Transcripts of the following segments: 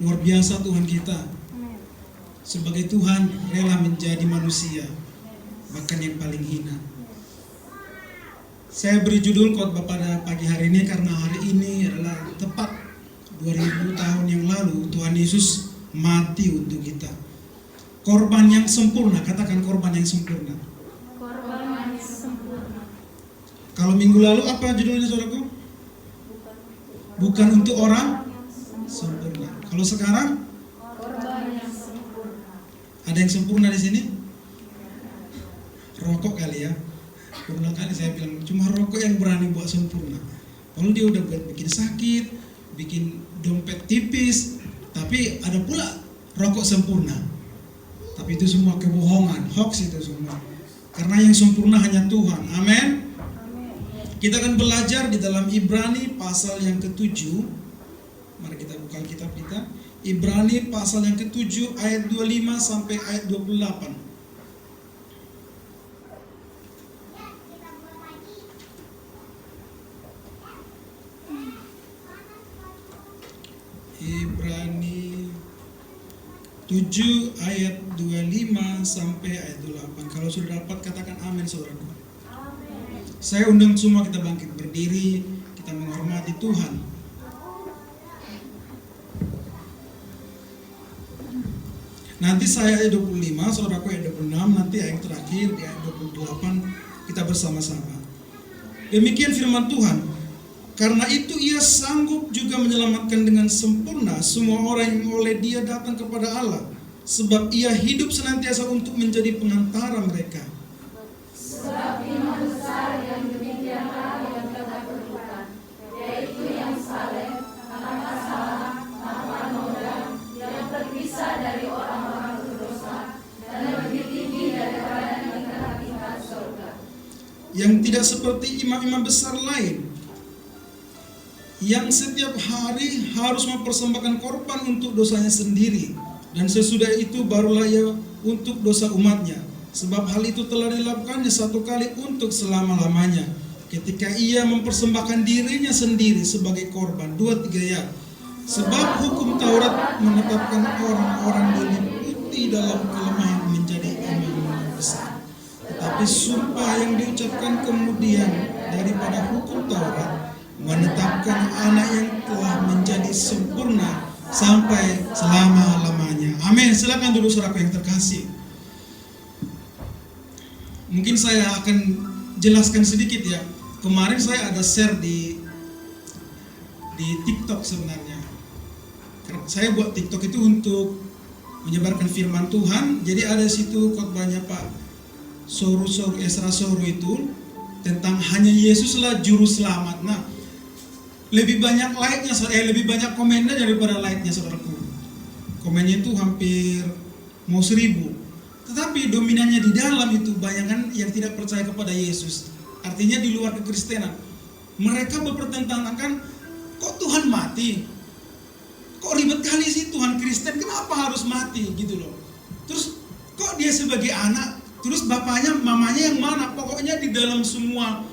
Luar biasa Tuhan kita. Sebagai Tuhan rela menjadi manusia, bahkan yang paling hina. Saya beri judul khotbah pada pagi hari ini karena hari ini adalah tepat 2000 tahun yang lalu Tuhan Yesus mati untuk kita. Korban yang sempurna, katakan korban yang sempurna. Korban yang sempurna. Kalau minggu lalu apa judulnya saudaraku? Bukan untuk orang sempurna. Kalau sekarang Korban yang sempurna. ada yang sempurna di sini? Rokok kali ya. Berulang kali saya bilang cuma rokok yang berani buat sempurna. Kalau dia udah buat bikin sakit, bikin dompet tipis, tapi ada pula rokok sempurna. Tapi itu semua kebohongan, hoax itu semua. Karena yang sempurna hanya Tuhan. Amin. Kita akan belajar di dalam Ibrani pasal yang ke-7. Mari kita buka kitab kita. Ibrani pasal yang ke-7 ayat 25 sampai ayat 28. Ibrani 7 ayat 25 sampai ayat 28. Kalau sudah dapat katakan amin saudaraku. Amin. Saya undang semua kita bangkit berdiri, kita menghormati Tuhan. Nanti saya ayat 25, saudaraku ayat 26, nanti ayat terakhir di ayat 28 kita bersama-sama. Demikian firman Tuhan. Karena itu ia sanggup juga menyelamatkan dengan sempurna semua orang yang oleh dia datang kepada Allah. Sebab ia hidup senantiasa untuk menjadi pengantara mereka. Sebab iman besar yang demikianlah yang kita perlukan, yaitu yang saleh, tanpa salah, tanpa noda, yang terpisah dari orang-orang berdosa, dan lebih tinggi daripada tingkat-tingkat surga. Yang tidak seperti imam-imam besar lain, yang setiap hari harus mempersembahkan korban untuk dosanya sendiri, dan sesudah itu barulah ia untuk dosa umatnya. Sebab hal itu telah dilakukannya satu kali untuk selama-lamanya, ketika ia mempersembahkan dirinya sendiri sebagai korban. 2-3 ya. Sebab hukum Taurat menetapkan orang-orang diliputi dalam kelemahan menjadi imam besar. Tetapi sumpah yang diucapkan kemudian daripada hukum Taurat menetapkan anak yang telah menjadi sempurna sampai selama-lamanya. Amin. Silakan dulu saudaraku yang terkasih. Mungkin saya akan jelaskan sedikit ya. Kemarin saya ada share di TikTok sebenarnya. Saya buat TikTok itu untuk menyebarkan firman Tuhan. Jadi ada situ khotbahnya Pak Esra Soru itu tentang hanya Yesuslah juru selamat. Nah, lebih banyak like-nya, lebih banyak komennya daripada like-nya saudaraku. Komennya itu hampir mau 1000. Tetapi dominannya di dalam itu banyak yang tidak percaya kepada Yesus. Artinya di luar kekristenan. Mereka berpertentangan, kok Tuhan mati? Kok ribet kali sih Tuhan Kristen, kenapa harus mati gitu loh. Terus kok dia sebagai anak, terus bapaknya, mamanya yang mana? Pokoknya di dalam semua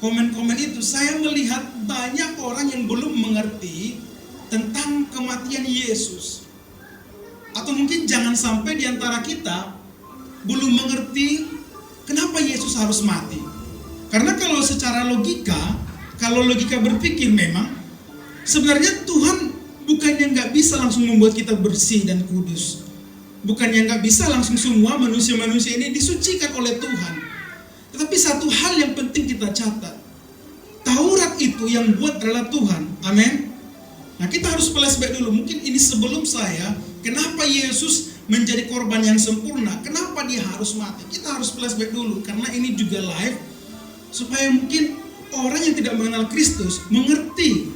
komen-komen itu saya melihat banyak orang yang belum mengerti tentang kematian Yesus. Atau mungkin jangan sampai di antara kita belum mengerti kenapa Yesus harus mati. Karena kalau secara logika, kalau logika berpikir memang sebenarnya Tuhan bukannya nggak bisa langsung membuat kita bersih dan kudus. Bukannya nggak bisa langsung semua manusia-manusia ini disucikan oleh Tuhan. Tetapi satu hal yang penting kita catat, Taurat itu yang buat adalah Tuhan. Amin. Nah, kita harus flashback dulu. Mungkin ini sebelum saya, kenapa Yesus menjadi korban yang sempurna? Kenapa dia harus mati? Kita harus flashback dulu karena ini juga live supaya mungkin orang yang tidak mengenal Kristus mengerti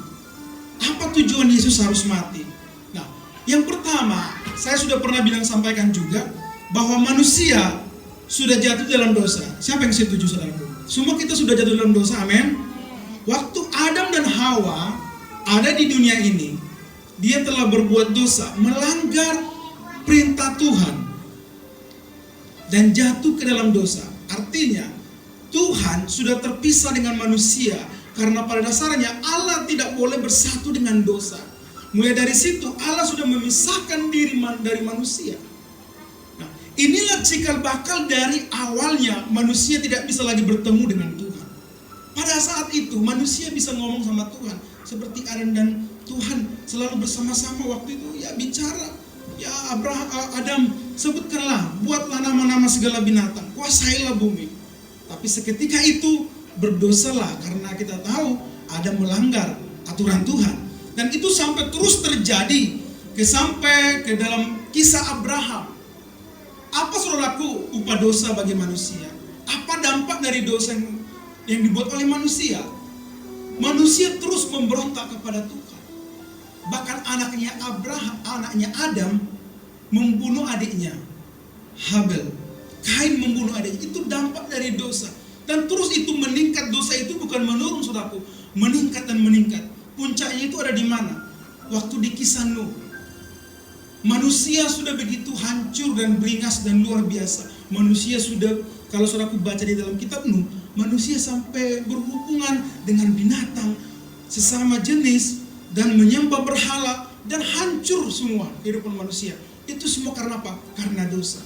apa tujuan Yesus harus mati. Nah, yang pertama, saya sudah pernah sampaikan juga bahwa manusia sudah jatuh dalam dosa. Siapa yang setuju saudaraku? Semua kita sudah jatuh dalam dosa, amin. Waktu Adam dan Hawa ada di dunia ini, dia telah berbuat dosa, melanggar perintah Tuhan dan jatuh ke dalam dosa. Artinya Tuhan sudah terpisah dengan manusia karena pada dasarnya Allah tidak boleh bersatu dengan dosa. Mulai dari situ Allah sudah memisahkan diri dari manusia. Nah, inilah cikal bakal dari awalnya manusia tidak bisa lagi bertemu dengan Tuhan. Pada saat itu manusia bisa ngomong sama Tuhan seperti Adam, dan Tuhan selalu bersama-sama waktu itu ya bicara. Ya Adam, sebutkanlah, buatlah nama-nama segala binatang, kuasailah bumi. Tapi seketika itu berdosalah karena kita tahu Adam melanggar aturan Tuhan. Dan itu sampai terus terjadi sampai ke dalam kisah Abraham. Apa saudaraku upah dosa bagi manusia? Apa dampak dari dosa yang dibuat oleh manusia? Manusia terus memberontak kepada Tuhan. Bahkan anaknya Adam membunuh adiknya Habel. Kain membunuh adiknya. Itu dampak dari dosa. Dan terus itu meningkat, dosa itu bukan menurun saudaraku, meningkat dan meningkat. Puncaknya itu ada di mana? Waktu di kisah Nuh. Manusia sudah begitu hancur dan beringas dan luar biasa. Manusia sudah, kalau saudaraku baca di dalam kitab Nuh, manusia sampai berhubungan dengan binatang sesama jenis dan menyembah berhala dan hancur semua kehidupan manusia. Itu semua karena apa? Karena dosa.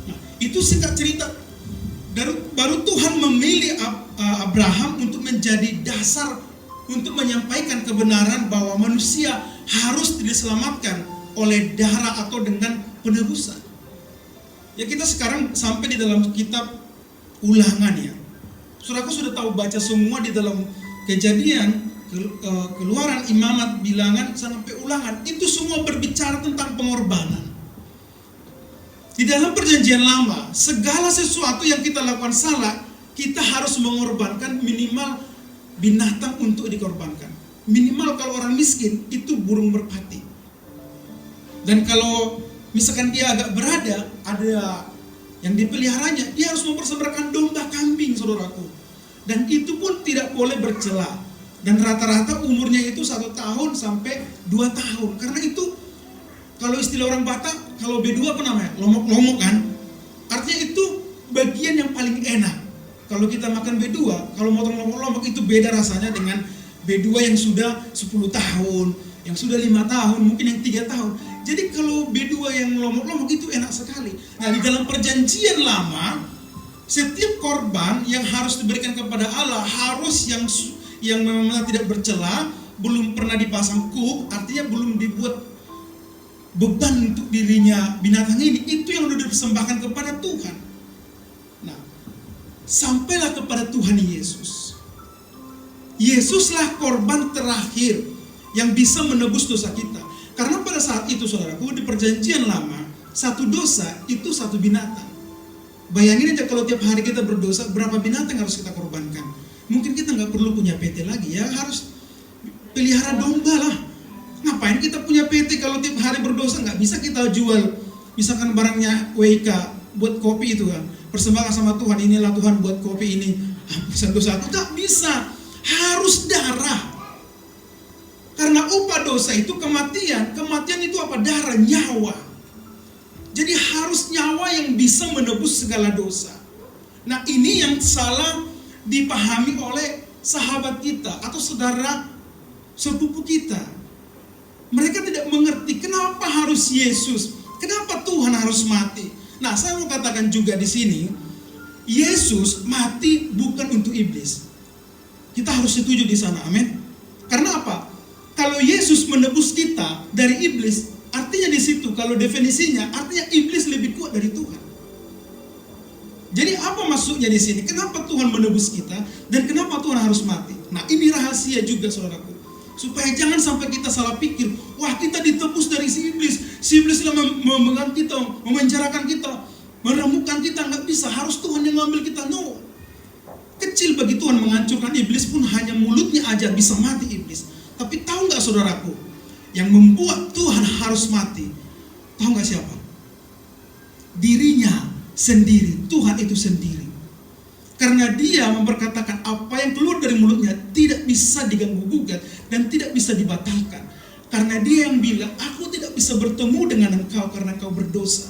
Nah, itu singkat cerita. Baru Tuhan memilih Abraham untuk menjadi dasar untuk menyampaikan kebenaran bahwa manusia harus diselamatkan oleh darah atau dengan penebusan. Ya, kita sekarang sampai di dalam kitab Ulangan ya. Saudaraku sudah tahu baca semua di dalam Kejadian, Keluaran, Imamat, Bilangan sampai Ulangan. Itu semua berbicara tentang pengorbanan. Di dalam perjanjian lama, segala sesuatu yang kita lakukan salah, kita harus mengorbankan minimal binatang untuk dikorbankan. Minimal kalau orang miskin itu burung merpati. Dan kalau misalkan dia agak berada, ada yang dipeliharanya, dia harus mempersembahkan domba kambing, saudaraku. Dan itu pun tidak boleh bercela. Dan rata-rata umurnya itu 1 tahun sampai 2 tahun. Karena itu kalau istilah orang Batak, kalau B2 apa namanya? Lomok-lomok kan? Artinya itu bagian yang paling enak. Kalau kita makan B2, kalau motong lomok-lomok itu beda rasanya dengan B2 yang sudah 10 tahun, yang sudah 5 tahun, mungkin yang 3 tahun. Jadi kalau B2 yang lomok-lomok itu enak sekali. Nah, di dalam perjanjian lama, setiap korban yang harus diberikan kepada Allah harus yang memang tidak bercela, belum pernah dipasang kuk, artinya belum dibuat beban untuk dirinya binatang ini, itu yang sudah dipersembahkan kepada Tuhan. Sampailah kepada Tuhan Yesus. Yesuslah korban terakhir yang bisa menebus dosa kita. Karena pada saat itu saudaraku, di perjanjian lama, satu dosa itu 1 binatang. Bayangin aja kalau tiap hari kita berdosa, berapa binatang harus kita korbankan. Mungkin kita nggak perlu punya PT lagi ya, harus pelihara domba lah. Ngapain kita punya PT kalau tiap hari berdosa? Nggak bisa kita jual misalkan barangnya WK buat kopi itu kan, persembahkan sama Tuhan, inilah Tuhan buat kopi ini, hapusan dosaku. Tak bisa, harus darah. Karena upah dosa itu kematian. Kematian itu apa? Darah, nyawa. Jadi harus nyawa yang bisa menebus segala dosa. Nah, ini yang salah dipahami oleh sahabat kita atau saudara sepupu kita. Mereka tidak mengerti kenapa harus Yesus, kenapa Tuhan harus mati. Nah, saya mau katakan juga di sini, Yesus mati bukan untuk iblis. Kita harus setuju di sana, amin. Karena apa? Kalau Yesus menebus kita dari iblis, artinya di situ kalau definisinya, artinya iblis lebih kuat dari Tuhan. Jadi apa maksudnya di sini? Kenapa Tuhan menebus kita dan kenapa Tuhan harus mati? Nah, ini rahasia juga saudaraku. Supaya jangan sampai kita salah pikir, wah kita ditebus dari si iblis. Si iblis yang memegang kita, memenjarakan kita, meremukkan kita, nggak bisa. Harus Tuhan yang mengambil kita. No. Kecil bagi Tuhan menghancurkan iblis pun hanya mulutnya aja bisa mati iblis. Tapi tahu nggak saudaraku, yang membuat Tuhan harus mati, tahu nggak siapa? Dirinya sendiri, Tuhan itu sendiri. Karena dia memperkatakan apa yang keluar dari mulutnya tidak bisa diganggu gugat dan tidak bisa dibatalkan. Karena dia yang bilang, aku tidak bisa bertemu dengan engkau karena engkau berdosa.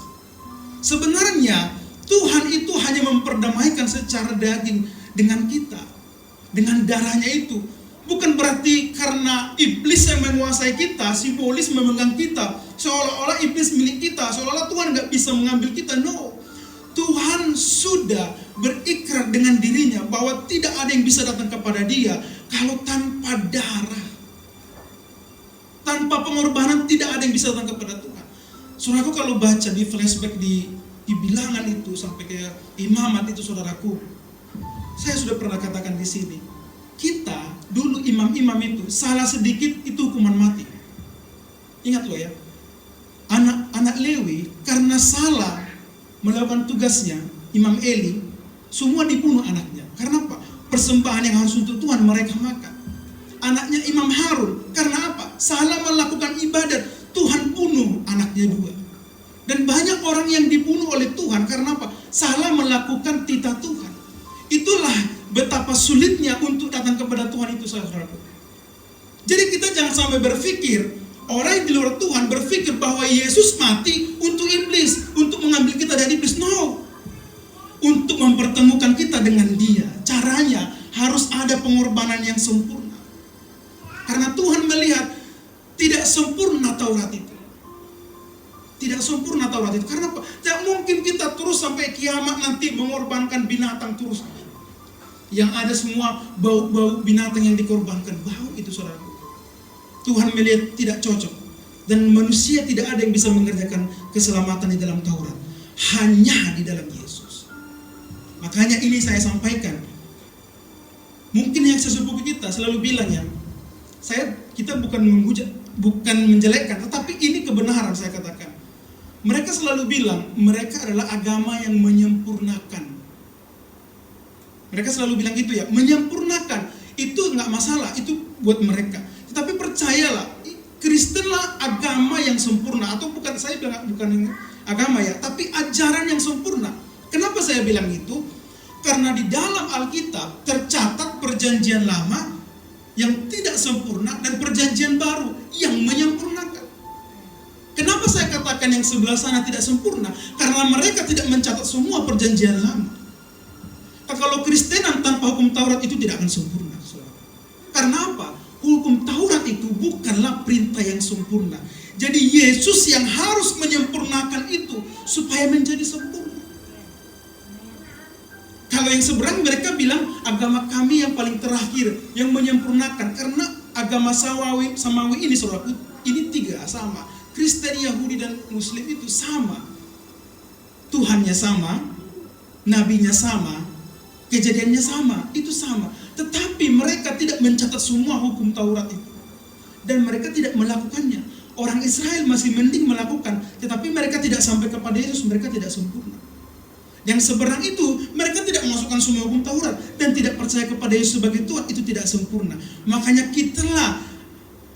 Sebenarnya Tuhan itu hanya memperdamaikan secara daging dengan kita, dengan darahnya itu. Bukan berarti karena iblis yang menguasai kita, simbolis memegang kita, seolah-olah iblis milik kita, seolah-olah Tuhan nggak bisa mengambil kita. No, Tuhan sudah berikrar dengan dirinya bahwa tidak ada yang bisa datang kepada Dia kalau tanpa darah, tanpa pengorbanan tidak ada yang bisa datang kepada Tuhan. Saudaraku, kalau baca di flashback di bilangan itu sampai ke imamat itu, saudaraku, saya sudah pernah katakan di sini, kita dulu imam-imam itu salah sedikit itu hukuman mati. Ingat loh ya, anak Lewi karena salah melakukan tugasnya, Imam Eli, semua dibunuh anaknya. Karena apa? Persembahan yang harus untuk Tuhan mereka makan. Anaknya Imam Harun, karena apa? Salah melakukan ibadat, Tuhan bunuh anaknya juga. Dan banyak orang yang dibunuh oleh Tuhan karena apa? Salah melakukan titah Tuhan. Itulah betapa sulitnya untuk datang kepada Tuhan itu, saudaraku. Jadi kita jangan sampai berpikir, orang yang di luar Tuhan berpikir bahwa Yesus mati untuk iblis, untuk mengambil kita dari iblis. No, untuk mempertemukan kita dengan Dia. Caranya harus ada pengorbanan yang sempurna. Karena Tuhan melihat tidak sempurna Taurat itu. Tidak sempurna Taurat itu. Karena apa? Tidak mungkin kita terus sampai kiamat nanti mengorbankan binatang terus. Yang ada semua bau-bau binatang yang dikorbankan. Bau itu, saudaraku. Tuhan melihat tidak cocok. Dan manusia tidak ada yang bisa mengerjakan keselamatan di dalam Taurat. Hanya di dalam Yesus. Makanya ini saya sampaikan. Mungkin yang sesepuh kita selalu bilang ya, kita bukan menghujat, bukan menjelekkan, tetapi ini kebenaran saya katakan. Mereka selalu bilang mereka adalah agama yang menyempurnakan. Mereka selalu bilang gitu ya, menyempurnakan. Itu nggak masalah, itu buat mereka. Tetapi percayalah, Kristenlah agama yang sempurna. Atau bukan, saya bilang bukan agama ya, tapi ajaran yang sempurna. Kenapa saya bilang itu? Karena di dalam Alkitab tercatat perjanjian lama yang tidak sempurna dan perjanjian baru yang menyempurnakan. Kenapa saya katakan yang sebelah sana tidak sempurna? Karena mereka tidak mencatat semua perjanjian lama. Kalau Kristenan tanpa hukum Taurat itu tidak akan sempurna. Karena apa? Hukum Taurat itu bukanlah perintah yang sempurna. Jadi Yesus yang harus menyempurnakan itu supaya menjadi sempurna. Kalau yang seberang mereka bilang agama kami yang paling terakhir yang menyempurnakan. Karena agama Samawi ini, saudaraku, ini tiga sama. Kristen, Yahudi dan Muslim itu sama. Tuhannya sama, nabinya sama, kejadiannya sama, itu sama. Tetapi mereka tidak mencatat semua hukum Taurat itu. Dan mereka tidak melakukannya. Orang Israel masih mending melakukan, tetapi mereka tidak sampai kepada Yesus, mereka tidak sempurna. Yang seberang itu, mereka tidak memasukkan semua hukum Taurat dan tidak percaya kepada Yesus sebagai Tuhan, itu tidak sempurna. Makanya kitalah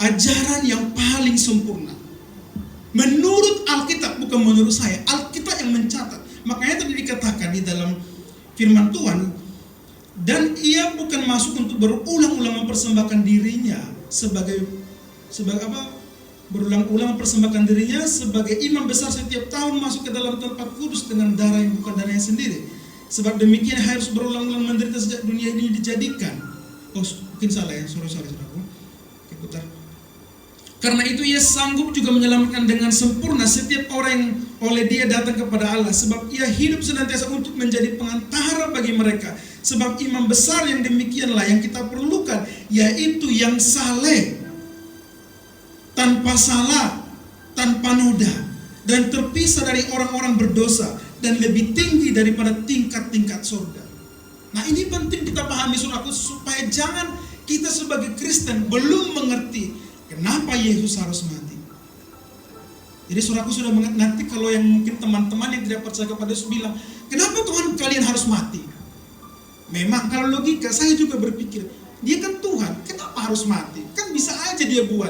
ajaran yang paling sempurna. Menurut Alkitab, bukan menurut saya. Alkitab yang mencatat. Makanya tadi dikatakan di dalam firman Tuhan, dan ia bukan masuk untuk berulang-ulang mempersembahkan dirinya sebagai apa? Berulang-ulang mempersembahkan dirinya sebagai imam besar setiap tahun masuk ke dalam tempat kudus dengan darah yang bukan darahnya sendiri. Sebab demikian harus berulang-ulang menderita sejak dunia ini dijadikan. Oh, mungkin salah ya, sorry saudaraku. Oke, putar. Karena itu ia sanggup juga menyelamatkan dengan sempurna setiap orang yang oleh Dia datang kepada Allah. Sebab ia hidup senantiasa untuk menjadi pengantara bagi mereka. Sebab imam besar yang demikianlah yang kita perlukan, yaitu yang saleh, tanpa salah, tanpa noda, dan terpisah dari orang-orang berdosa, dan lebih tinggi daripada tingkat-tingkat surga. Nah, ini penting kita pahami, saudaraku, supaya jangan kita sebagai Kristen belum mengerti kenapa Yesus harus mati. Jadi saudaraku sudah mengerti. Nanti kalau yang mungkin teman-teman yang tidak percaya kepada Yesus bilang, kenapa Tuhan kalian harus mati? Memang kalau logika saya juga berpikir, Dia kan Tuhan, kenapa harus mati? Kan bisa aja Dia buat,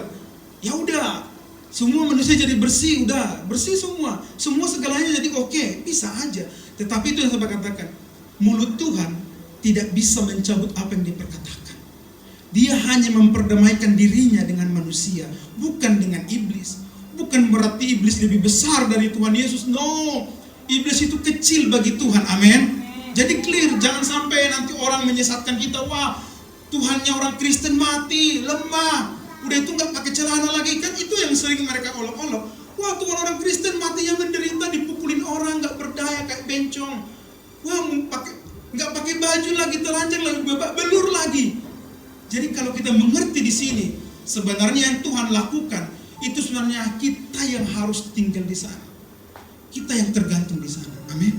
ya udah, semua manusia jadi bersih, udah bersih semua segalanya jadi oke, bisa aja. Tetapi itu yang saya katakan, mulut Tuhan tidak bisa mencabut apa yang diperkatakan. Dia hanya memperdamaikan dirinya dengan manusia, bukan dengan iblis. Bukan berarti iblis lebih besar dari Tuhan Yesus. No, iblis itu kecil bagi Tuhan. Amin. Jadi clear, jangan sampai nanti orang menyesatkan kita. Wah, Tuhannya orang Kristen mati, lemah. Udah itu nggak pakai celana lagi, kan itu yang sering mereka olok-olok. Wah, Tuhan orang Kristen matinya menderita, dipukulin orang, nggak berdaya kayak bencong. Wah, nggak pakai baju lagi, telanjang lagi, babak belur lagi. Jadi kalau kita mengerti di sini, sebenarnya yang Tuhan lakukan itu sebenarnya kita yang harus tinggal di sana. Kita yang tergantung di sana. Amin.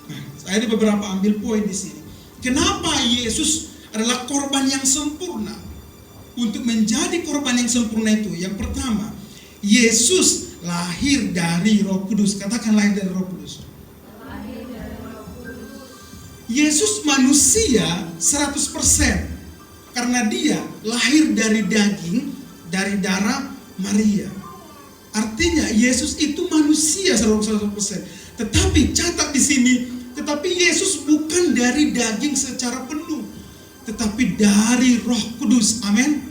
Nah, saya ada beberapa ambil poin di sini. Kenapa Yesus adalah korban yang sempurna? Untuk menjadi korban yang sempurna itu, yang pertama, Yesus lahir dari Roh Kudus. Katakan lahir dari Roh Kudus. Yesus manusia 100% karena dia lahir dari daging, dari darah Maria. Artinya Yesus itu manusia 100%. Tetapi catat di sini, tetapi Yesus bukan dari daging secara penuh, tetapi dari Roh Kudus. Amin.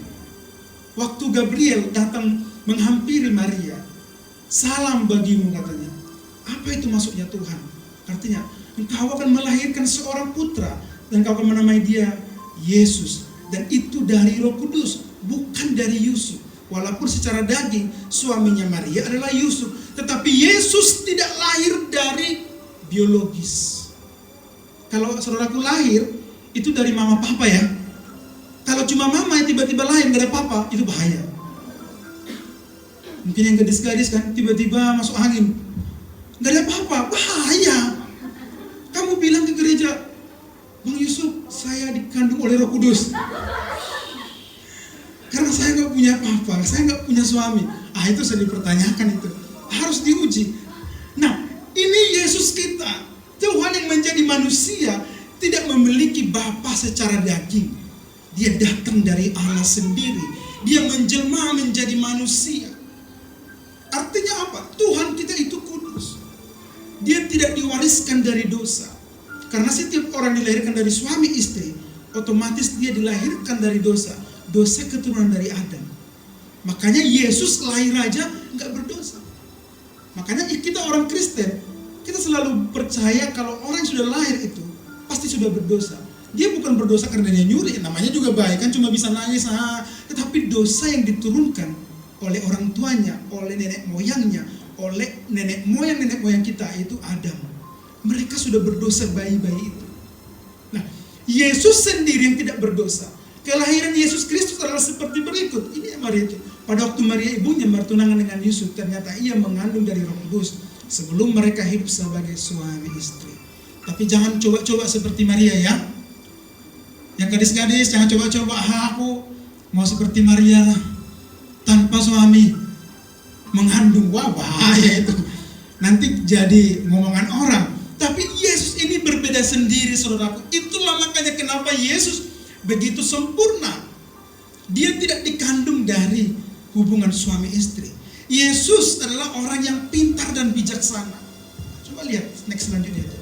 Waktu Gabriel datang menghampiri Maria, salam bagimu katanya. Apa itu maksudnya Tuhan? Artinya, engkau akan melahirkan seorang putra dan engkau akan menamai dia Yesus. Dan itu dari Roh Kudus, bukan dari Yusuf. Walaupun secara daging suaminya Maria adalah Yusuf, tetapi Yesus tidak lahir dari biologis. Kalau saudaraku lahir, itu dari mama papa ya. Kalau cuma mama yang tiba-tiba lahir gak ada papa, itu bahaya. Mungkin yang gadis-gadis kan tiba-tiba masuk angin, gak ada papa, bahaya. Kamu bilang ke gereja, Bang Yusuf, saya dikandung oleh Roh Kudus. Karena saya gak punya papa, saya gak punya suami. Itu saya dipertanyakan itu. Harus diuji. Nah, ini Yesus kita. Tuhan yang menjadi manusia tidak memiliki bapa secara daging. Dia datang dari Allah sendiri. Dia menjelma menjadi manusia. Artinya apa? Tuhan kita itu kudus. Dia tidak diwariskan dari dosa. Karena setiap orang dilahirkan dari suami istri, otomatis dia dilahirkan dari dosa. Dosa keturunan dari Adam. Makanya Yesus lahir aja nggak berdosa. Makanya kita orang Kristen, kita selalu percaya kalau orang yang sudah lahir itu pasti sudah berdosa. Dia bukan berdosa karena dia nyuri, namanya juga baik kan, cuma bisa nangis. Tetapi dosa yang diturunkan oleh orang tuanya, oleh nenek moyangnya, oleh nenek moyang kita itu Adam. Mereka sudah berdosa bayi-bayi itu. Nah, Yesus sendiri yang tidak berdosa. Kelahiran Yesus Kristus adalah seperti berikut. Ini Maria itu. Pada waktu Maria ibunya bertunangan dengan Yusuf, ternyata ia mengandung dari Roh Kudus sebelum mereka hidup sebagai suami istri. Tapi jangan coba-coba seperti Maria ya. Yang gadis-gadis jangan coba-coba, aku mau seperti Maria tanpa suami mengandung. Wah, bahaya itu. Nanti jadi ngomongan orang. Tapi Yesus ini berbeda sendiri, saudaraku. Itulah makanya kenapa Yesus begitu sempurna. Dia tidak dikandung dari hubungan suami istri. Yesus adalah orang yang pintar dan bijaksana. Coba lihat next selanjutnya itu.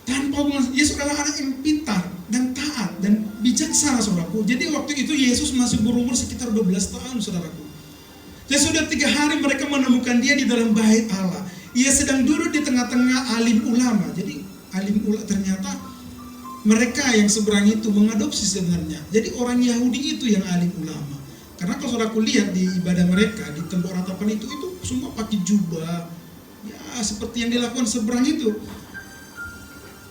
Tanpa hubungan, Yesus adalah anak yang pintar dan taat dan bijaksana, saudaraku. Jadi waktu itu Yesus masih berumur sekitar 12 tahun, saudaraku. Dan sudah 3 hari mereka menemukan dia di dalam bait Allah. Ia sedang duduk di tengah-tengah alim ulama. Jadi alim ulama ternyata mereka yang seberang itu mengadopsi sebenarnya. Jadi orang Yahudi itu yang alim ulama. Karena kalau saudaraku lihat di ibadah mereka di tembok ratapan itu semua pakai jubah. Ya seperti yang dilakukan seberang itu.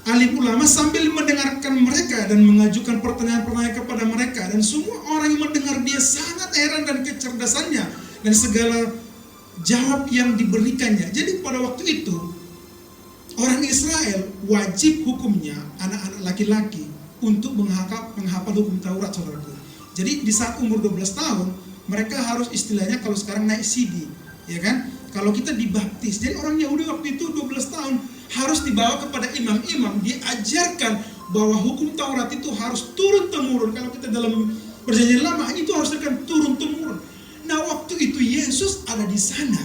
Alim ulama sambil mendengarkan mereka dan mengajukan pertanyaan-pertanyaan kepada mereka, dan semua orang yang mendengar dia sangat heran dan kecerdasannya dan segala jawab yang diberikannya. Jadi pada waktu itu orang Israel wajib hukumnya anak-anak laki-laki untuk menghafal hukum Taurat, saudaraku. Jadi di saat umur 12 tahun mereka harus istilahnya kalau sekarang naik CD, ya kan? Kalau kita dibaptis, jadi orang Yahudi waktu itu 12 tahun harus dibawa kepada imam-imam, diajarkan bahwa hukum Taurat itu harus turun-temurun. Kalau kita dalam perjanjian lama itu harus akan turun-temurun. Nah waktu itu Yesus ada di sana.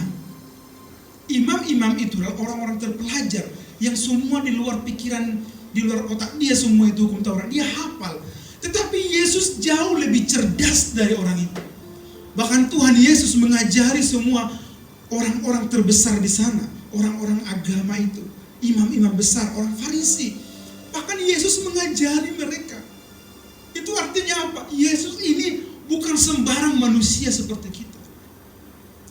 Imam-imam itu adalah orang-orang terpelajar yang semua di luar pikiran, di luar otak dia semua itu hukum Taurat, dia hafal. Tetapi Yesus jauh lebih cerdas dari orang itu. Bahkan Tuhan Yesus mengajari semua orang-orang terbesar di sana, orang-orang agama itu, imam-imam besar, orang Farisi. Bahkan Yesus mengajari mereka. Itu artinya apa? Yesus ini bukan sembarang manusia seperti kita.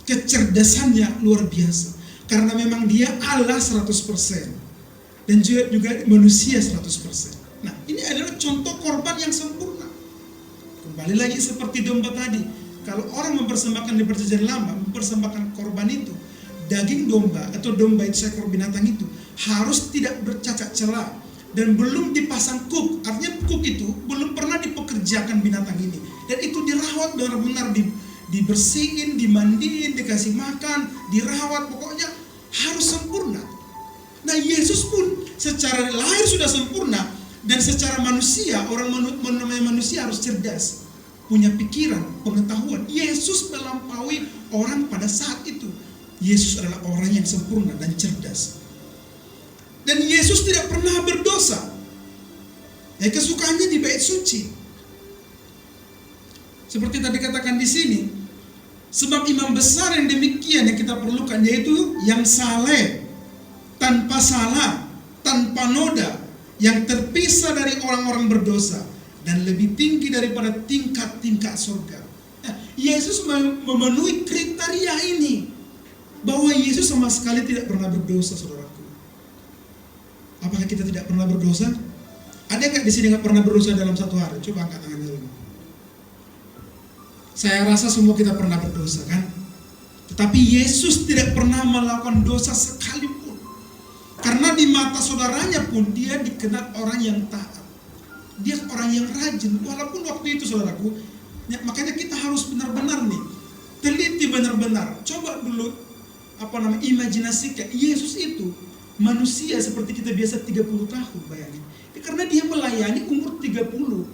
Kecerdasannya luar biasa. Karena memang dia Allah 100%. Dan juga manusia 100%. Nah, ini adalah contoh korban yang sempurna. Kembali lagi seperti domba tadi. Kalau orang mempersembahkan di perjanjian lama, mempersembahkan korban itu, daging domba atau domba itu, seekor binatang itu, harus tidak bercacat celah. Dan belum dipasang kuk. Artinya kuk itu belum pernah dipekerjakan binatang ini. Dan itu dirawat benar-benar, dibersihin, dimandiin, dikasih makan, dirawat, pokoknya harus sempurna. Nah, Yesus pun secara lahir sudah sempurna, dan secara manusia, orang namanya manusia harus cerdas, punya pikiran, pengetahuan. Yesus melampaui orang pada saat itu. Yesus adalah orang yang sempurna dan cerdas. Dan Yesus tidak pernah berdosa. Kesukaannya di bait suci. Seperti tadi katakan di sini, sebab imam besar yang demikian yang kita perlukan, yaitu yang saleh, tanpa salah, tanpa noda, yang terpisah dari orang-orang berdosa, dan lebih tinggi daripada tingkat-tingkat surga. Yesus memenuhi kriteria ini, bahwa Yesus sama sekali tidak pernah berdosa, saudaraku. Apakah kita tidak pernah berdosa? Ada nggak di sini nggak pernah berdosa dalam satu hari? Coba angkat tangannya dulu. Saya rasa semua kita pernah berdosa, kan? Tetapi Yesus tidak pernah melakukan dosa sekalipun. Karena di mata saudaranya pun dia dikenal orang yang taat. Dia orang yang rajin. Walaupun waktu itu, saudaraku, makanya kita harus benar-benar nih, teliti benar-benar. Coba dulu imajinasikan Yesus itu manusia seperti kita biasa 30 tahun, bayangin. Karena dia melayani umur 30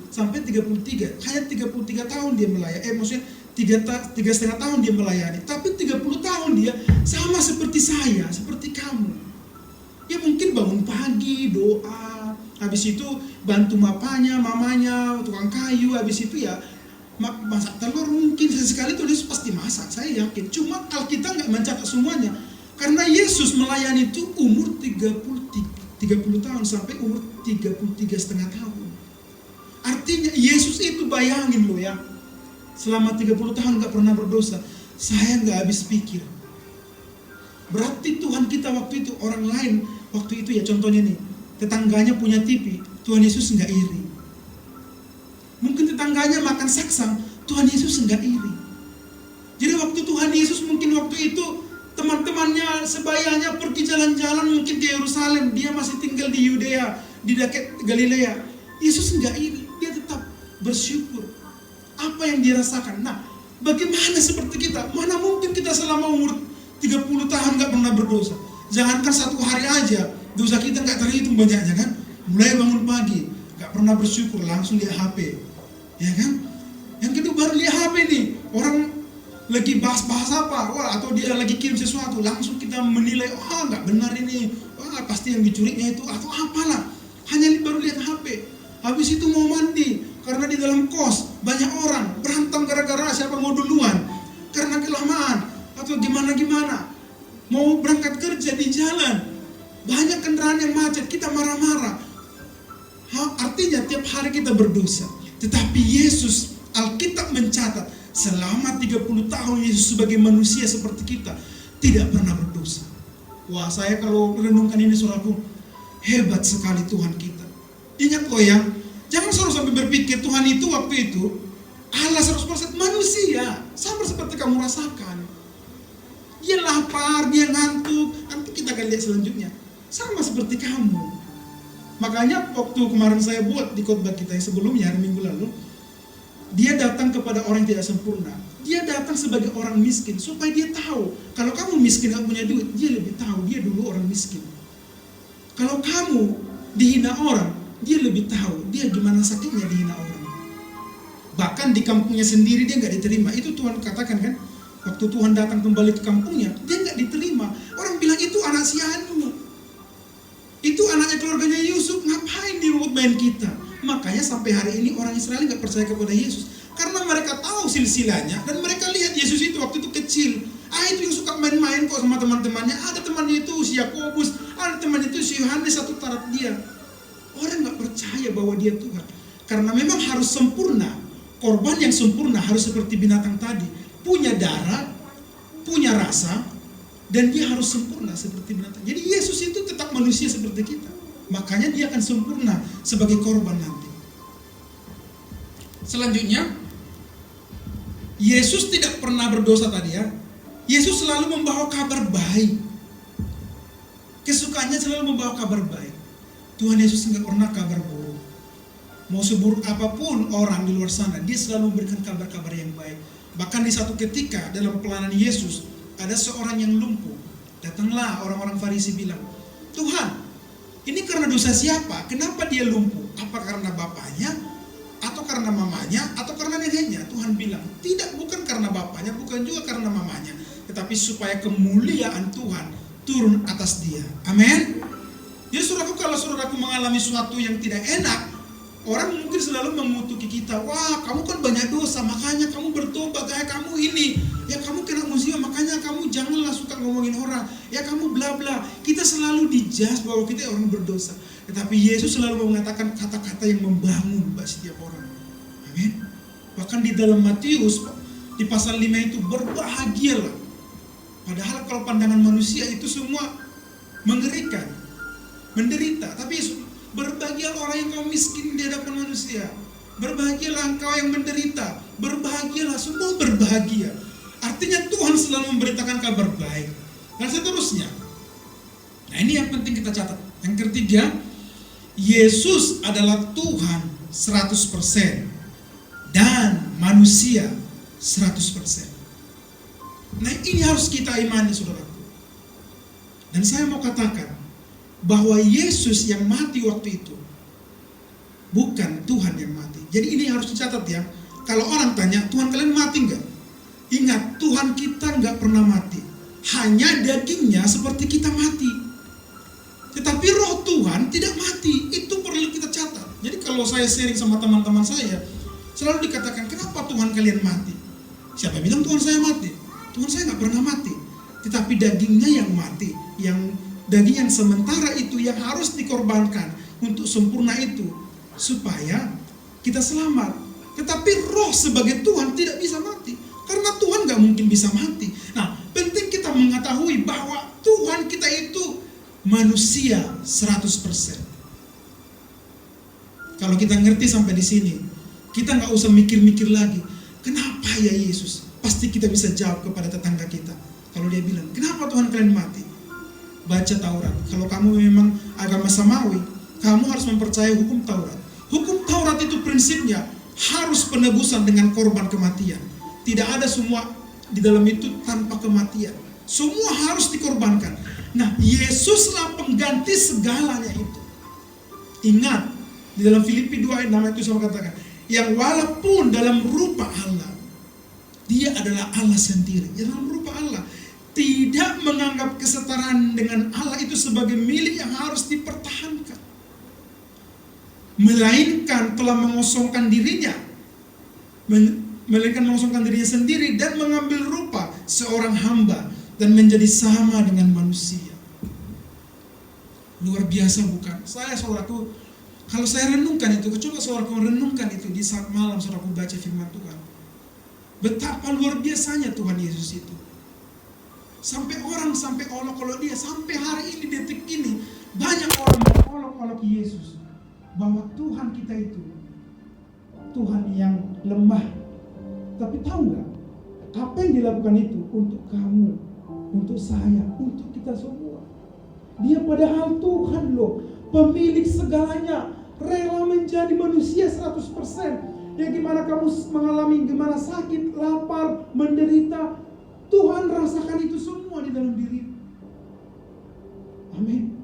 sampai 33. Hanya 33 tahun dia melayani. Maksudnya 3,5 tahun dia melayani. Tapi 30 tahun dia sama seperti saya, seperti kamu. Ya mungkin bangun pagi, doa, habis itu bantu mamanya, tukang kayu, habis itu ya masak telur mungkin sesekali tuh dia pasti masak, saya yakin. Cuma Alkitab nggak mencatat semuanya. Karena Yesus melayani itu umur 30 tahun sampai umur 33,5 tahun. Artinya Yesus itu, bayangin loh ya, selama 30 tahun gak pernah berdosa. Saya gak habis pikir. Berarti Tuhan kita waktu itu, orang lain waktu itu ya, contohnya nih, tetangganya punya TV, Tuhan Yesus gak iri. Mungkin tetangganya makan saksang, Tuhan Yesus gak iri. Jadi waktu Tuhan Yesus mungkin waktu itu teman-temannya sebayanya pergi jalan-jalan mungkin ke Yerusalem, dia masih tinggal di Yudea, di dekat Galilea. Yesus enggak iri, dia tetap bersyukur apa yang dia rasakan. Nah, bagaimana seperti kita? Mana mungkin kita selama umur 30 tahun enggak pernah berdosa. Jangankan satu hari aja, dosa kita enggak terhitung banyaknya, kan? Mulai bangun pagi, enggak pernah bersyukur, langsung lihat HP. Ya kan? Yang kedua baru lihat HP nih, orang lagi bahas apa, atau dia lagi kirim sesuatu, langsung kita menilai, nggak benar ini, pasti yang dicurinya itu, atau apalah, hanya baru lihat HP. Habis itu mau mandi, karena di dalam kos banyak orang berantem gara-gara siapa mau duluan, karena kelamaan, atau gimana, mau berangkat kerja di jalan, banyak kendaraan yang macet, kita marah-marah. Artinya tiap hari kita berdosa, tetapi Yesus, Alkitab mencatat, selama 30 tahun Yesus sebagai manusia seperti kita tidak pernah berdosa. Wah, saya kalau renungkan ini, saudaraku, hebat sekali Tuhan kita. Ingat loh ya, jangan selalu sampai berpikir Tuhan itu waktu itu Allah 100% manusia, sama seperti kamu rasakan. Dia lapar, dia ngantuk, nanti kita akan lihat selanjutnya, sama seperti kamu. Makanya waktu kemarin saya buat di khotbah kita yang sebelumnya, hari Minggu lalu, dia datang kepada orang yang tidak sempurna. Dia datang sebagai orang miskin supaya dia tahu, kalau kamu miskin gak punya duit, dia lebih tahu, dia dulu orang miskin. Kalau kamu dihina orang, dia lebih tahu dia gimana sakitnya dihina orang. Bahkan di kampungnya sendiri dia gak diterima. Itu Tuhan katakan kan, waktu Tuhan datang kembali ke kampungnya, dia gak diterima. Orang bilang itu anak si Anu, itu anaknya keluarganya Yusuf, ngapain dia mau main kita. Makanya sampai hari ini orang Israel gak percaya kepada Yesus, karena mereka tahu silsilahnya, dan mereka lihat Yesus itu waktu itu kecil. Itu yang suka main-main kok sama teman-temannya. Ada temannya itu si Yakobus, ada temannya itu si Yohanes, satu taraf dia. Orang gak percaya. percaya bahwa dia Tuhan. Karena memang harus sempurna. Korban yang sempurna harus seperti binatang tadi, punya darah, punya rasa, dan dia harus sempurna seperti binatang. Jadi Yesus itu tetap manusia seperti kita. Makanya dia akan sempurna sebagai korban nanti. Selanjutnya, Yesus tidak pernah berdosa tadi ya. Yesus selalu membawa kabar baik. Kesukaannya selalu membawa kabar baik. Tuhan Yesus nggak pernah kabar buruk. Mau seburuk apapun orang di luar sana, dia selalu memberikan kabar-kabar yang baik. Bahkan di satu ketika dalam pelayanan Yesus, ada seorang yang lumpuh. Datanglah orang-orang Farisi bilang, Tuhan, ini karena dosa siapa? Kenapa dia lumpuh? Apa karena bapaknya? Atau karena mamanya? Atau karena neneknya? Tuhan bilang, tidak, bukan karena bapaknya, bukan juga karena mamanya. Tetapi supaya kemuliaan Tuhan turun atas dia. Amin. Jadi saudaraku, kalau saudaraku mengalami sesuatu yang tidak enak, orang mungkin selalu mengutuki kita. Wah, kamu kan banyak dosa, makanya kamu bertobat. Kamu ini, ya kamu kena musibah, makanya kamu janganlah suka ngomongin orang. Ya kamu bla bla. Kita selalu dijudge bahwa kita orang berdosa. Tetapi Yesus selalu mengatakan kata-kata yang membangun bagi setiap orang. Amin. Bahkan di dalam Matius, di pasal 5 itu, berbahagialah. Padahal kalau pandangan manusia itu semua mengerikan, menderita. Tapi berbahagialah orang yang kau miskin di hadapan manusia. Berbahagialah engkau yang menderita. Berbahagialah, semua berbahagia. Artinya Tuhan selalu memberitakan kabar baik. Dan seterusnya. Nah, ini yang penting kita catat. Yang ketiga, Yesus adalah Tuhan 100% dan manusia 100%. Nah, ini harus kita imani, saudaraku. Dan saya mau katakan bahwa Yesus yang mati waktu itu bukan Tuhan yang mati. Jadi ini harus dicatat ya. Kalau orang tanya, Tuhan kalian mati enggak? Ingat, Tuhan kita enggak pernah mati. Hanya dagingnya seperti kita mati. Tetapi roh Tuhan tidak mati. Itu perlu kita catat. Jadi kalau saya sharing sama teman-teman saya, selalu dikatakan, kenapa Tuhan kalian mati? Siapa bilang Tuhan saya mati? Tuhan saya nggak pernah mati, tetapi dagingnya yang mati, yang daging yang sementara itu yang harus dikorbankan untuk sempurna itu supaya kita selamat. Tetapi roh sebagai Tuhan tidak bisa mati, karena Tuhan nggak mungkin bisa mati. Nah, penting kita mengetahui bahwa Tuhan kita itu manusia 100%. Kalau kita ngerti sampai di sini, kita nggak usah mikir-mikir lagi. Kenapa ya Yesus? Pasti kita bisa jawab kepada tetangga kita. Kalau dia bilang, kenapa Tuhan kalian mati? Baca Taurat. Kalau kamu memang agama Samawi, kamu harus mempercayai hukum Taurat. Hukum Taurat itu prinsipnya harus penebusan dengan korban kematian. Tidak ada semua di dalam itu tanpa kematian. Semua harus dikorbankan. Nah, Yesuslah pengganti segalanya itu. Ingat, di dalam Filipi 2 ayat 6 itu sama katakan, yang walaupun dalam rupa Allah, dia adalah Allah sendiri, dalam rupa Allah, tidak menganggap kesetaraan dengan Allah itu sebagai milik yang harus dipertahankan, melainkan telah mengosongkan dirinya, sendiri dan mengambil rupa seorang hamba dan menjadi sama dengan manusia. Luar biasa bukan? Saudaraku, kalau saya renungkan itu, coba saudaraku renungkan itu di saat malam saudaraku baca firman Tuhan. Betapa luar biasanya Tuhan Yesus itu. Sampai orang sampai olok-olok dia, sampai hari ini detik ini banyak orang olok-olok Yesus. Bahwa Tuhan kita itu Tuhan yang lemah. Tapi tahu nggak? Apa yang dilakukan itu untuk kamu, untuk saya, untuk kita semua. Dia padahal Tuhan loh, pemilik segalanya, rela menjadi manusia 100%. Ya gimana kamu mengalami, gimana sakit, lapar, menderita, Tuhan rasakan itu semua di dalam diri. Amin.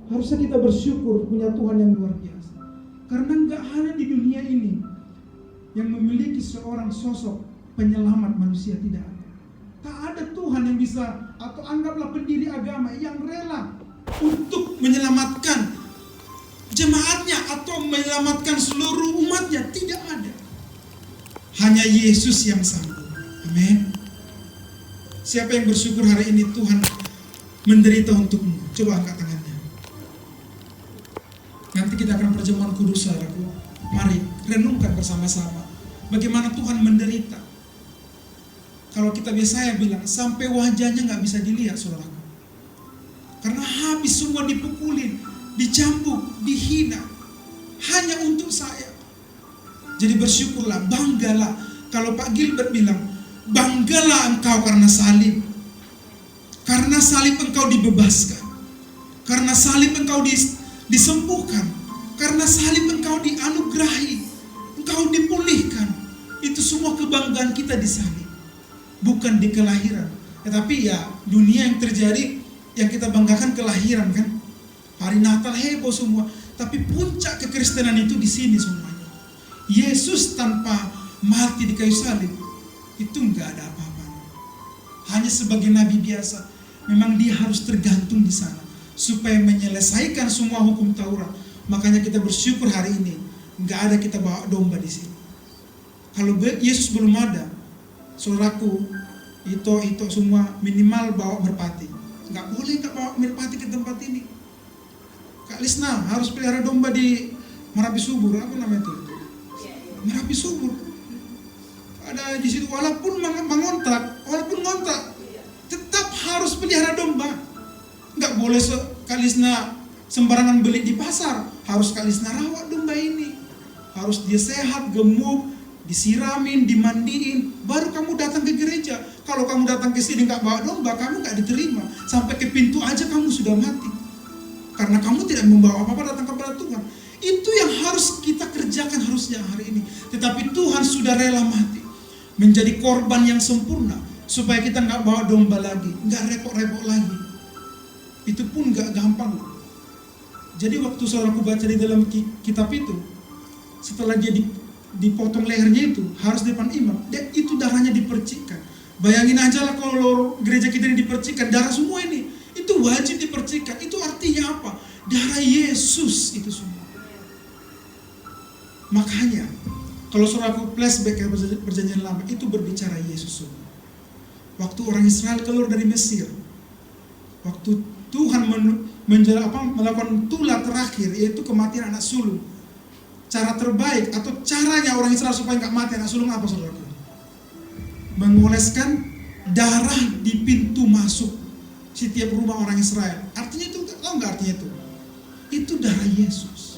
Harusnya kita bersyukur punya Tuhan yang luar biasa. Karena nggak hanya di dunia ini yang memiliki seorang sosok penyelamat manusia, tidak ada. Tak ada Tuhan yang bisa, atau anggaplah pendiri agama yang rela untuk menyelamatkan jemaatnya atau menyelamatkan seluruh umatnya, tidak ada. Hanya Yesus yang sanggup. Amin. Siapa yang bersyukur hari ini Tuhan menderita untukmu? Coba angkat tangannya. Nanti kita akan perjamuan kudus, saudaraku. Mari renungkan bersama-sama bagaimana Tuhan menderita. Kalau kita biasanya bilang sampai wajahnya nggak bisa dilihat, saudaraku. Karena habis semua dipukulin, dicambuk, dihina, hanya untuk saya. Jadi bersyukurlah, banggalah. Kalau Pak Gilbert bilang, banggalah engkau karena salib. Karena salib engkau dibebaskan. Karena salib engkau disembuhkan. Karena salib engkau dianugerahi. Engkau dipulihkan. Itu semua kebanggaan kita di salib. Bukan di kelahiran. Tetapi ya dunia yang terjadi, yang kita banggakan kelahiran kan. Hari Natal heboh semua. Tapi puncak kekristenan itu di sini semuanya. Yesus tanpa mati di kayu salib, itu enggak ada apa-apanya. Hanya sebagai nabi biasa. Memang dia harus tergantung di sana supaya menyelesaikan semua hukum Taurat. Makanya kita bersyukur hari ini enggak ada kita bawa domba di sini. Kalau Yesus belum ada, saudaraku, itu semua minimal bawa merpati. Enggak boleh enggak bawa merpati ke tempat ini. Kak Lisna harus pelihara domba di Merapi Subur, apa namanya itu? Merapi Subur. Ada di situ walaupun mengontrak, tetap harus pelihara domba. Enggak boleh Kak Lisna sembarangan beli di pasar. Harus Kak Lisna rawat domba ini. Harus dia sehat, gemuk, disiramin, dimandiin, baru kamu datang ke gereja. Kalau kamu datang ke sini nggak bawa domba, kamu nggak diterima. Sampai ke pintu aja kamu sudah mati. Karena kamu tidak membawa apa-apa datang kepada Tuhan. Itu yang harus kita kerjakan harusnya hari ini. Tetapi Tuhan sudah rela mati. Menjadi korban yang sempurna. Supaya kita nggak bawa domba lagi. Nggak repot-repot lagi. Itu pun nggak gampang. Jadi waktu saudaraku baca di dalam kitab itu, setelah dia dipotong lehernya itu, harus di depan imam. Itu darahnya dipercikkan. Bayangin aja lah kalau gereja kita ini dipercikkan, darah semua ini. Itu wajib dipercikkan. Itu artinya apa? Darah Yesus itu semua. Makanya, kalau saudaraku flashback ke perjanjian lama, itu berbicara Yesus semua. Waktu orang Israel keluar dari Mesir, waktu Tuhan melakukan tulah terakhir, yaitu kematian anak sulung. Cara terbaik atau caranya orang Israel supaya nggak mati anak sulung apa, saudaraku? Mengoleskan darah di pintu masuk setiap rumah orang Israel. Artinya itu, tahu nggak artinya itu? Itu darah Yesus.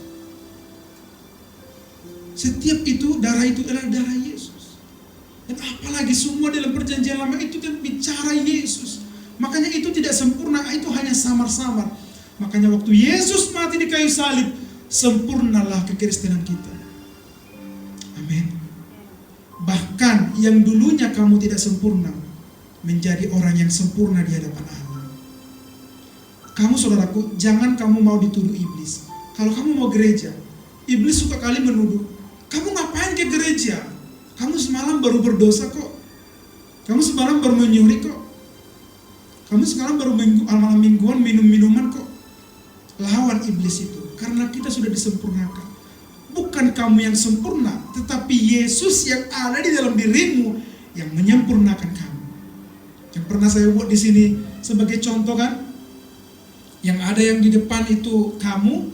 Setiap itu, darah itu adalah darah Yesus. Dan apalagi semua dalam perjanjian lama itu kan bicara Yesus. Makanya itu tidak sempurna, itu hanya samar-samar. Makanya waktu Yesus mati di kayu salib, sempurnalah kekristenan kita. Amin. Bahkan yang dulunya kamu tidak sempurna, menjadi orang yang sempurna di hadapan Allah. Kamu saudaraku, jangan kamu mau dituduh iblis. Kalau kamu mau gereja, iblis suka kali menuduh, kamu ngapain ke gereja? Kamu semalam baru berdosa kok. Kamu semalam baru menyuri kok. Kamu sekarang baru malam mingguan minum minuman kok. Lawan iblis itu, karena kita sudah disempurnakan. Bukan kamu yang sempurna, tetapi Yesus yang ada di dalam dirimu yang menyempurnakan kamu. Yang pernah saya buat di sini sebagai contoh kan, yang ada yang di depan itu kamu,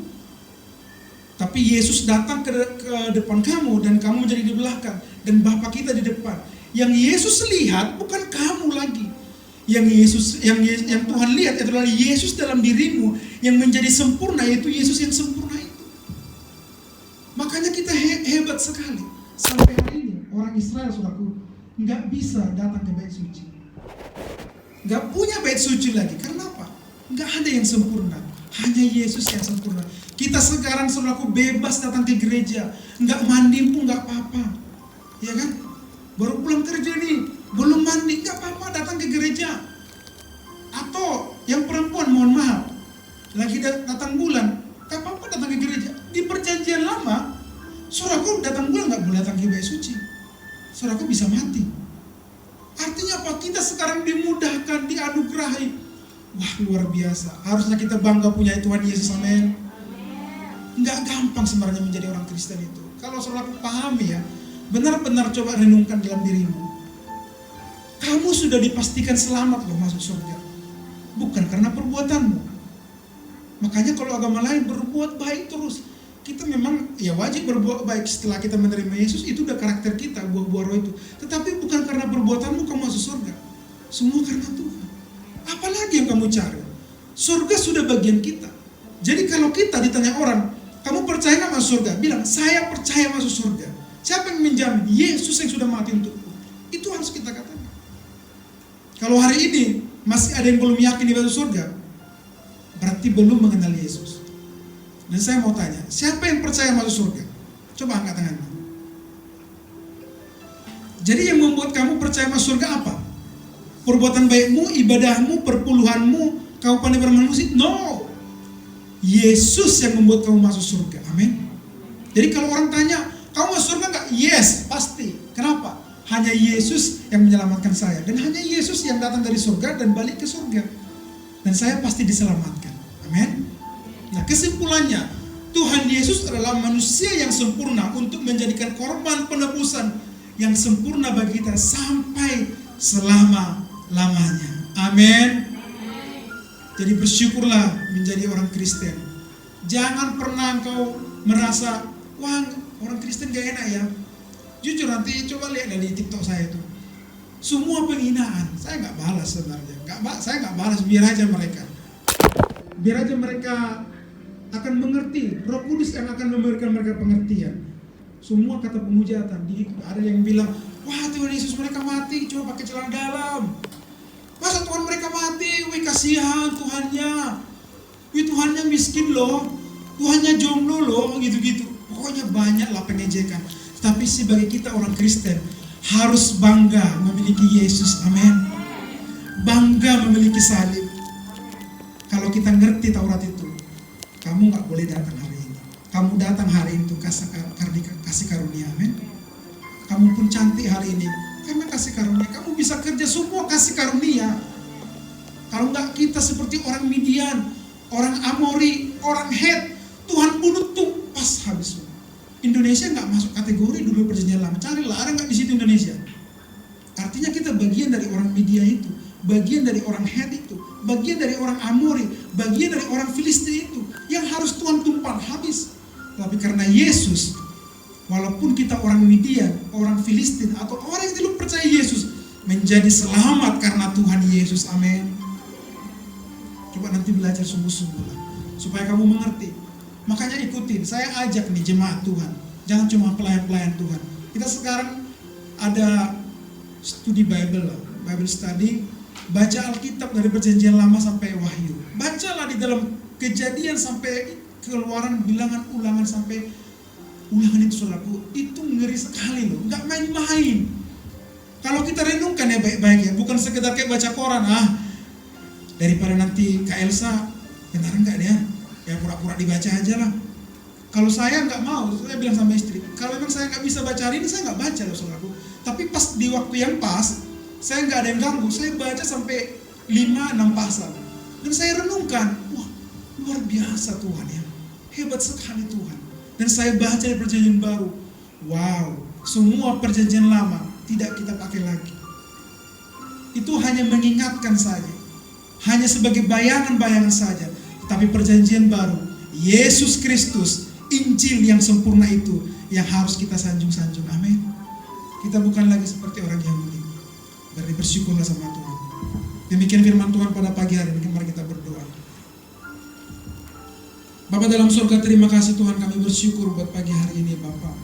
tapi Yesus datang ke depan kamu dan kamu menjadi di belakang, dan Bapa kita di depan. Yang Yesus lihat bukan kamu lagi. Yang Tuhan lihat adalah Yesus dalam dirimu yang menjadi sempurna, yaitu Yesus yang sempurna itu. Makanya kita hebat sekali. Sampai hari ini orang Israel, saudaraku, nggak bisa datang ke bait suci. Nggak punya bait suci lagi. Karena apa? Nggak ada yang sempurna. Hanya Yesus yang sempurna. Kita sekarang, saudaraku, bebas datang ke gereja. Nggak mandi pun nggak apa-apa. Ya kan? Baru pulang kerja nih, belum mandi, nggak apa-apa datang ke gereja. Atau yang perempuan, mohon maaf, lagi datang bulan, nggak apa-apa datang ke gereja. Di perjanjian lama, saudaraku datang bulan nggak boleh datang ke bait suci. Saudaraku bisa mati. Artinya apa? Kita sekarang dimudahkan, dianugerahi. Wah, luar biasa. Harusnya kita bangga punya Tuhan Yesus, amin. Nggak gampang sebenarnya menjadi orang Kristen itu. Kalau saudaraku pahami ya, benar-benar coba renungkan dalam dirimu. Kamu sudah dipastikan selamat loh masuk surga. Bukan karena perbuatanmu. Makanya kalau agama lain berbuat baik terus. Kita memang ya wajib berbuat baik setelah kita menerima Yesus, itu udah karakter kita, buah-buah roh itu. Tetapi bukan karena perbuatanmu kamu masuk surga. Semua karena Tuhan. Apalagi yang kamu cari? Surga sudah bagian kita. Jadi kalau kita ditanya orang, kamu percaya nggak masuk surga? Bilang, saya percaya masuk surga. Siapa yang menjamin? Yesus yang sudah mati untukku. Itu harus kita katakan. Kalau hari ini masih ada yang belum yakin di masuk surga, berarti belum mengenal Yesus. Dan saya mau tanya, siapa yang percaya masuk surga? Coba angkat tanganmu. Jadi yang membuat kamu percaya masuk surga apa? Perbuatan baikmu, ibadahmu, perpuluhanmu, kau pandai bermanusia? No. Yesus yang membuat kamu masuk surga. Amin. Jadi kalau orang tanya, kamu masuk surga enggak? Yes, pasti. Kenapa? Hanya Yesus yang menyelamatkan saya. Dan hanya Yesus yang datang dari surga dan balik ke surga. Dan saya pasti diselamatkan. Amin. Nah, kesimpulannya, Tuhan Yesus adalah manusia yang sempurna untuk menjadikan korban penebusan yang sempurna bagi kita sampai selama-lamanya. Amin. Jadi bersyukurlah menjadi orang Kristen. Jangan pernah engkau merasa, wah orang Kristen gak enak ya. Jujur, nanti coba lihat dari TikTok saya itu. Semua penghinaan, saya gak balas sebenarnya. Saya gak balas, biar aja mereka. Biar aja mereka akan mengerti. Roh Kudus yang akan memberikan mereka pengertian. Semua kata pemujatan. Ada yang bilang, wah Tuhan Yesus mereka mati cuma pakai celana dalam. Masa Tuhan mereka mati? Wih kasihan Tuhannya. Wih Tuhannya miskin loh. Tuhannya jomblo loh, gitu-gitu. Pokoknya banyak lah pengejekan. Tapi sebagai kita orang Kristen harus bangga memiliki Yesus. Amin. Bangga memiliki salib. Kalau kita ngerti Taurat itu, kamu gak boleh datang hari ini. Kamu datang hari itu kasih karunia. Amin. Kamu pun cantik hari ini karena kasih karunia. Kamu bisa kerja, semua kasih karunia. Kalau enggak, kita seperti orang Midian, orang Amori, orang Het. Tuhan bunuh tuh pas habis. Indonesia enggak masuk kategori dulu perjanjian lama. Carilah, ada enggak di situ Indonesia? Artinya kita bagian dari orang Midian itu, bagian dari orang Het itu, bagian dari orang Amori, bagian dari orang Filistin itu, yang harus Tuhan tumpah habis. Tapi karena Yesus, walaupun kita orang Midian, orang Filistin, atau orang yang tidak percaya Yesus, menjadi selamat karena Tuhan Yesus. Amin. Coba nanti belajar sungguh-sungguh lah, supaya kamu mengerti. Makanya ikutin, saya ajak nih jemaat Tuhan, jangan cuma pelayan-pelayan Tuhan. Kita sekarang ada studi Bible study, baca Alkitab dari perjanjian lama sampai Wahyu. Bacalah di dalam Kejadian sampai Keluaran, Bilangan, Ulangan sampai Ulangan itu saudaraku, itu ngeri sekali loh, nggak main-main. Kalau kita renungkan ya baik-baik ya, bukan sekedar kayak baca koran, daripada nanti Kak Elsa, benar nggak dia? Ya pura-pura dibaca aja lah. Kalau saya nggak mau, saya bilang sama istri, kalau memang saya nggak bisa baca hari ini, saya nggak baca loh saudaraku. Tapi pas di waktu yang pas, saya nggak ada yang ganggu, saya baca sampai 5-6 pasal. Dan saya renungkan, wah luar biasa Tuhan ya, hebat sekali Tuhan. Dan saya baca di perjanjian baru, wow, semua perjanjian lama tidak kita pakai lagi. Itu hanya mengingatkan saja, hanya sebagai bayangan-bayangan saja. Tapi perjanjian baru, Yesus Kristus, Injil yang sempurna itu yang harus kita sanjung-sanjung. Amin. Kita bukan lagi seperti orang Yahudi. Berarti bersyukurlah sama Tuhan. Demikian firman Tuhan pada pagi hari ini. Mari kita berdoa. Bapa dalam surga, terima kasih Tuhan, kami bersyukur buat pagi hari ini Bapa,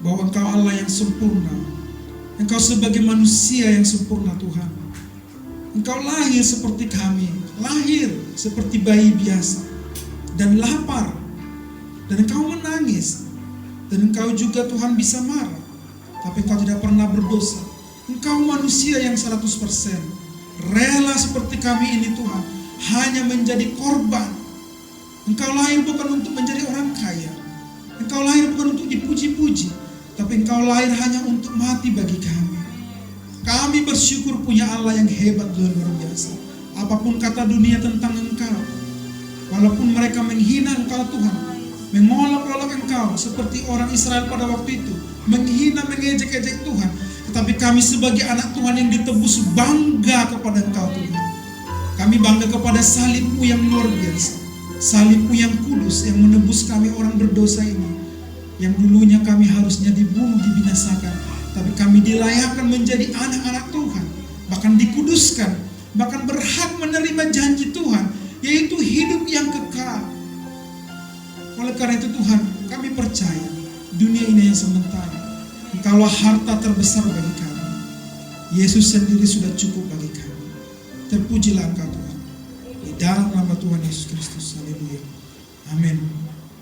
bahwa Engkau Allah yang sempurna. Engkau sebagai manusia yang sempurna Tuhan. Engkau lahir seperti kami, lahir seperti bayi biasa, dan lapar, dan Engkau menangis, dan Engkau juga Tuhan bisa marah, tapi Engkau tidak pernah berdosa. Engkau manusia yang 100%, rela seperti kami ini Tuhan, hanya menjadi korban. Engkau lahir bukan untuk menjadi orang kaya, Engkau lahir bukan untuk dipuji-puji, tapi Engkau lahir hanya untuk mati bagi kami. Kami bersyukur punya Allah yang hebat luar biasa. Apapun kata dunia tentang Engkau, walaupun mereka menghina Engkau Tuhan, mengolok-olok Engkau seperti orang Israel pada waktu itu, menghina, mengejek-ejek Tuhan, tetapi kami sebagai anak Tuhan yang ditebus bangga kepada Engkau Tuhan. Kami bangga kepada salib-Mu yang luar biasa, Salib-Mu yang kudus yang menebus kami orang berdosa ini, yang dulunya kami harusnya dibunuh, dibinasakan, tapi kami dilayakkan menjadi anak-anak Tuhan, bahkan dikuduskan, bahkan berhak menerima janji Tuhan, yaitu hidup yang kekal. Oleh karena itu Tuhan, kami percaya dunia ini yang sementara. Engkaulah harta terbesar bagi kami. Yesus sendiri sudah cukup bagi kami. Terpujilah Engkau Tuhan. Di dalam nama Tuhan Yesus Kristus. Haleluya. Amin.